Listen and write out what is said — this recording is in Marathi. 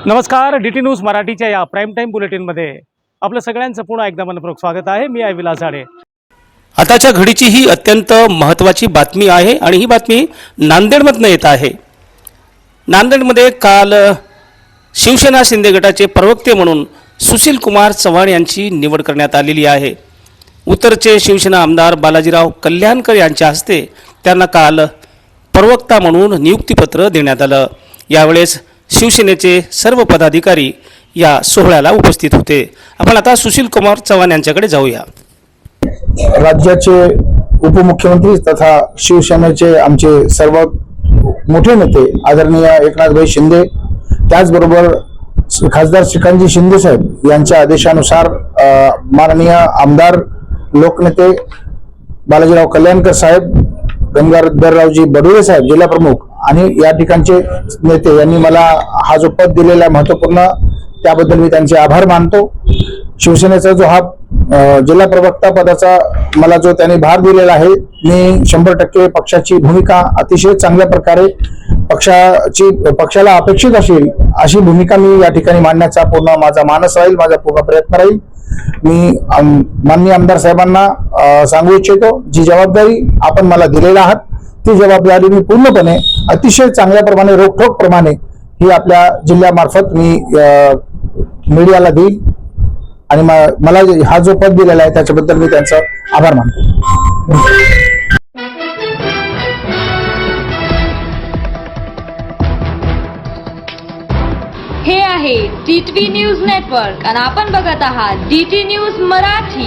नमस्कार, DT न्यूज मराठीच्या या प्राईम टाईम बुलेटिनमध्ये आपलं सगळ्यांचं पुन्हा एकदा मनपूर्वक स्वागत आहे। मी आहे विलास झाडे। आताच्या घडीची ही अत्यंत महत्त्वाची बातमी आहे आणि ही बातमी नांदेडमधून येत आहे। नांदेडमध्ये काल शिवसेना शिंदे गटाचे प्रवक्ते म्हणून सुशील कुमार चव्हाण यांची निवड करण्यात आलेली आहे। उत्तरचे शिवसेना आमदार बालाजीराव कल्याणकर यांच्या हस्ते त्यांना काल प्रवक्ता म्हणून नियुक्तीपत्र देण्यात आलं। यावेळेस शिवसेनेचे सर्व पदाधिकारी या सोहळ्याला उपस्थित होते। आपण आता सुशील कुमार चव्हाण यांच्याकडे जाऊया। राज्याचे उपमुख्यमंत्री तथा शिवसेनेचे आमचे सर्व मोठे नेते आदरणीय एकनाथभाई शिंदे, त्याचबरोबर खासदार श्रीकांतजी शिंदे साहेब यांच्या आदेशानुसार माननीय आमदार लोकनेते बालाजीराव कल्याणकर साहेब, गंगाधररावजी बडोले साहेब जिल्हा प्रमुख आणि या ठिकाणचे नेते यांनी मला हा जो पद दिलेला महत्वपूर्ण, त्याबद्दल मी त्यांचे आभार मानतो। शिवसेनेचा जो हा जिल्हा प्रवक्ता पदाचा मला जो त्यांनी भार दिलेला आहे, मी 100% पक्षाची भूमिका अतिशय चांगल्या प्रकारे पक्षाला अपेक्षित अशी भूमिका मी या ठिकाणी मांडण्याचा पूर्ण माझा मानस राहील, माझा पूर्ण प्रयत्न राहील। मी माननीय आमदार साहेबांना सांगू इच्छितो, जी जबाबदारी आपण मला दिलेला आहात ती जबाबदारी मी पूर्णपणे अतिशय चांगल्या प्रमाणे रोखठोक प्रमाणे ही आपल्या जिल्ह्यामार्फत मी मीडियाला देईल आणि मला हा जो पद दिलेला आहे त्याच्याबद्दल मी त्यांचा आभार मानतो। हे आहे DT न्यूज नेटवर्क आणि आपण बघत आहात DT न्यूज मराठी।